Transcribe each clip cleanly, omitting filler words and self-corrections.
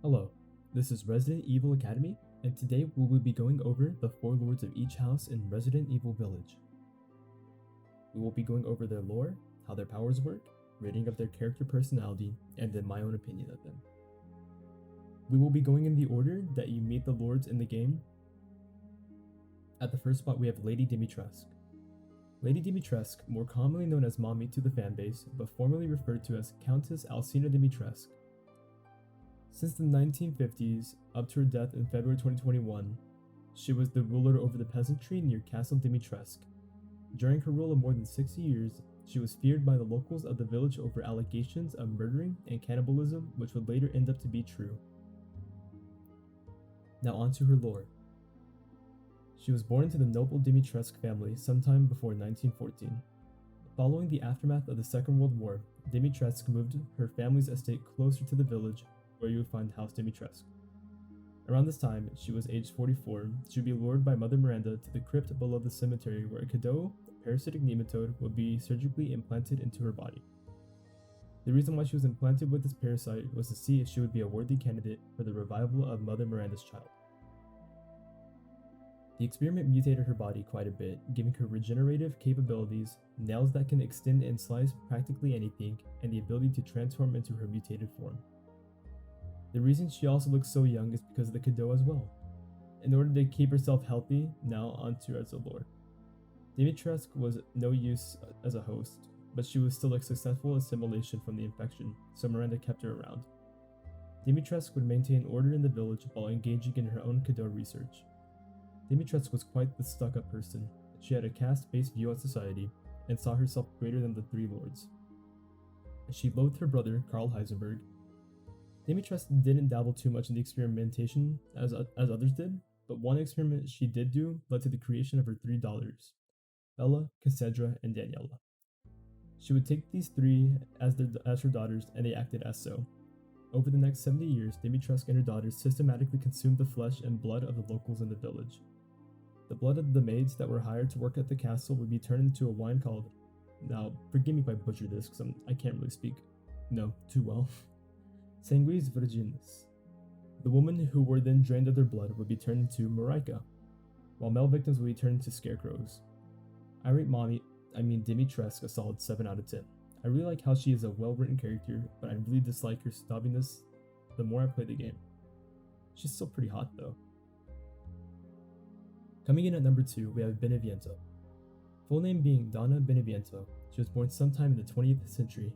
Hello, this is Resident Evil Academy, and today we will be going over the 4 lords of each house in Resident Evil Village. We will be going over their lore, how their powers work, rating of their character personality, and then my own opinion of them. We will be going in the order that you meet the lords in the game. At the first spot we have Lady Dimitresk. Lady Dimitresk, more commonly known as Mommy to the fanbase, but formerly referred to as Countess Alcina Dimitresk. Since the 1950s, up to her death in February 2021, she was the ruler over the peasantry near Castle Dimitresk. During her rule of more than 60 years, she was feared by the locals of the village over allegations of murdering and cannibalism, which would later end up to be true. Now on to her lore. She was born into the noble Dimitresk family sometime before 1914. Following the aftermath of the Second World War, Dimitresk moved her family's estate closer to the village, where you would find House Dimitresk. Around this time, she was aged 44. She would be lured by Mother Miranda to the crypt below the cemetery where a Cadeau, a parasitic nematode, would be surgically implanted into her body. The reason why she was implanted with this parasite was to see if she would be a worthy candidate for the revival of Mother Miranda's child. The experiment mutated her body quite a bit, giving her regenerative capabilities, nails that can extend and slice practically anything, and the ability to transform into her mutated form. The reason she also looks so young is because of the Cadeau as well. In order to keep herself healthy, now onto as a lore. Dimitresk was no use as a host, but she was still a successful assimilation from the infection, so Miranda kept her around. Dimitresk would maintain order in the village while engaging in her own Cadeau research. Dimitresk was quite the stuck-up person. She had a caste-based view on society, and saw herself greater than the 3 lords. She loathed her brother, Karl Heisenberg. Dimitresk didn't dabble too much in the experimentation as others did, but one experiment she did do led to the creation of her 3 daughters, Bella, Cassandra, and Daniela. She would take these 3 as her daughters, and they acted as so. Over the next 70 years, Dimitresk and her daughters systematically consumed the flesh and blood of the locals in the village. The blood of the maids that were hired to work at the castle would be turned into a wine called, now forgive me if I butcher this because I can't really speak too well, Sanguis Virginis. The women who were then drained of their blood would be turned into Marika, while male victims would be turned into scarecrows. I rate Dimitresk a solid 7 out of 10. I really like how she is a well-written character, but I really dislike her snobbiness the more I play the game. She's still pretty hot though. Coming in at number 2, we have Beneviento. Full name being Donna Beneviento, she was born sometime in the 20th century.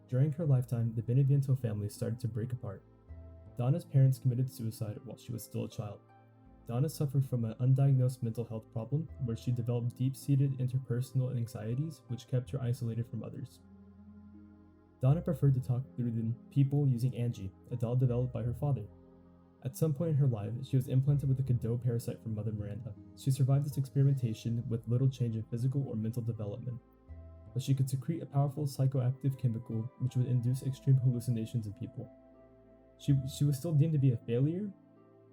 During her lifetime, the Beneviento family started to break apart. Donna's parents committed suicide while she was still a child. Donna suffered from an undiagnosed mental health problem where she developed deep-seated interpersonal anxieties which kept her isolated from others. Donna preferred to talk through the people using Angie, a doll developed by her father. At some point in her life, she was implanted with a Cadeau parasite from Mother Miranda. She survived this experimentation with little change in physical or mental development, but she could secrete a powerful psychoactive chemical which would induce extreme hallucinations in people. She was still deemed to be a failure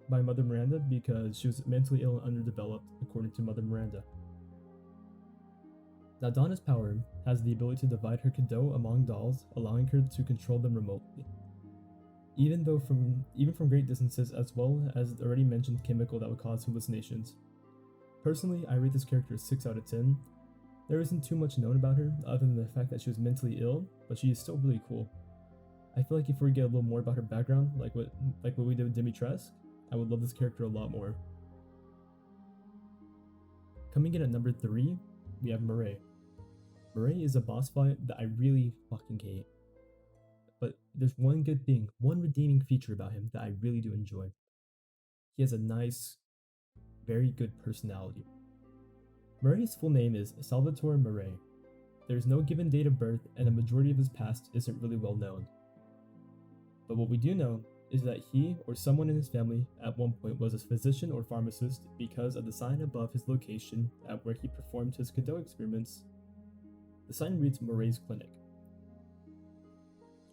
by Mother Miranda because she was mentally ill and underdeveloped, according to Mother Miranda. Now Donna's power has the ability to divide her Cadeau among dolls, allowing her to control them remotely. Even from great distances, as well as the already mentioned chemical that would cause hallucinations. Personally, I rate this character a 6 out of 10. There isn't too much known about her, other than the fact that she was mentally ill, but she is still really cool. I feel like if we get a little more about her background, like what we did with Dimitresk, I would love this character a lot more. Coming in at number 3, we have Murray. Murray is a boss fight that I really fucking hate. But there's one good thing, one redeeming feature about him that I really do enjoy. He has a nice, very good personality. Murray's full name is Salvatore Murray. There is no given date of birth, and a majority of his past isn't really well known. But what we do know is that he or someone in his family at one point was a physician or pharmacist because of the sign above his location at where he performed his Cadeau experiments. The sign reads Murray's Clinic.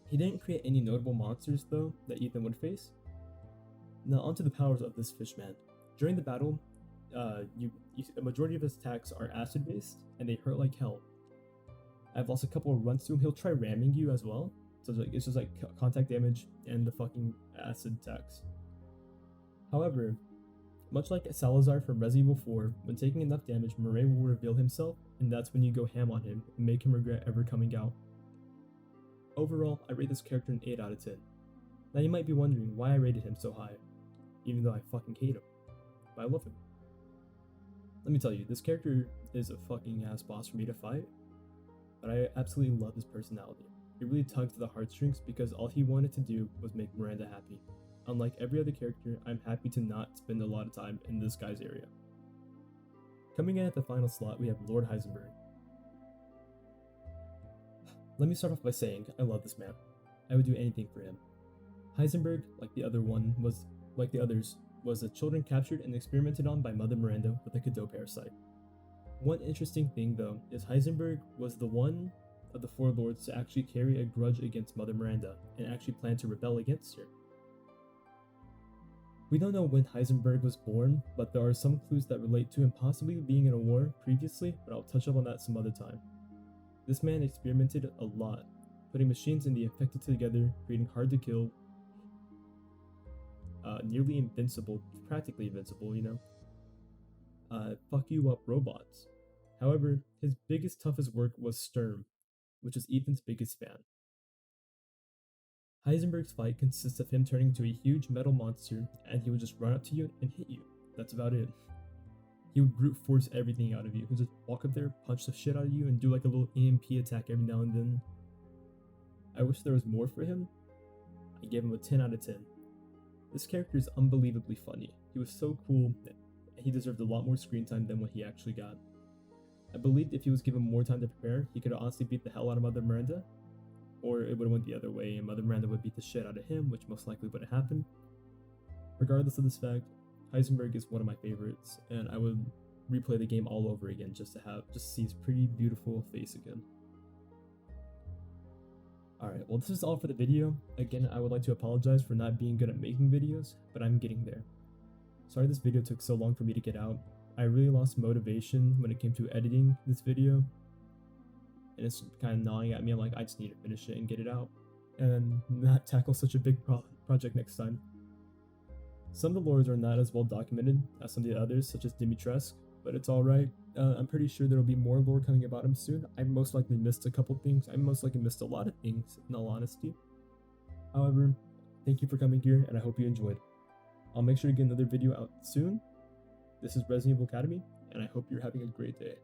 He didn't create any notable monsters though that Ethan would face. Now onto the powers of this fishman. During the battle, a majority of his attacks are acid based and they hurt like hell. I've lost a couple of runs to him. He'll try ramming you as well, So it's just like contact damage and the fucking acid attacks. However, much like Salazar from Resident Evil 4, when taking enough damage, Murray will reveal himself, and that's when you go ham on him and make him regret ever coming out. Overall, I rate this character an 8 out of 10. Now you might be wondering why I rated him so high, even though I fucking hate him, but I love him. Let me tell you, this character is a fucking ass boss for me to fight, but I absolutely love his personality. He really tugs to the heartstrings because all he wanted to do was make Miranda happy. Unlike every other character, I'm happy to not spend a lot of time in this guy's area. Coming in at the final slot, we have Lord Heisenberg. Let me start off by saying I love this man. I would do anything for him. Heisenberg, like the others, was a children captured and experimented on by Mother Miranda with a Cadeau parasite. One interesting thing though is Heisenberg was the one of the 4 lords to actually carry a grudge against Mother Miranda and actually plan to rebel against her. We don't know when Heisenberg was born, but there are some clues that relate to him possibly being in a war previously, but I'll touch up on that some other time. This man experimented a lot, putting machines and the infected together, creating hard to kill, nearly invincible, practically invincible, fuck you up robots. However, his biggest, toughest work was Sturm, which was Ethan's biggest fan. Heisenberg's fight consists of him turning into a huge metal monster, and he would just run up to you and hit you. That's about it. He would brute force everything out of you. He would just walk up there, punch the shit out of you, and do like a little EMP attack every now and then. I wish there was more for him. I gave him a 10 out of 10. This character is unbelievably funny. He was so cool, and he deserved a lot more screen time than what he actually got. I believed if he was given more time to prepare, he could honestly beat the hell out of Mother Miranda, or it would have went the other way and Mother Miranda would beat the shit out of him, which most likely would have happened. Regardless of this fact, Heisenberg is one of my favorites, and I would replay the game all over again just to see his pretty beautiful face again. Alright, well this is all for the video. Again, I would like to apologize for not being good at making videos, but I'm getting there. Sorry this video took so long for me to get out. I really lost motivation when it came to editing this video, and it's kind of gnawing at me. I'm like, I just need to finish it and get it out, and not tackle such a big project next time. Some of the lords are not as well documented as some of the others, such as Dimitresk, but it's alright. I'm pretty sure there will be more lore coming about him soon. I most likely missed a couple things. I most likely missed a lot of things, in all honesty. However, thank you for coming here, and I hope you enjoyed. I'll make sure to get another video out soon. This is Resident Evil Academy, and I hope you're having a great day.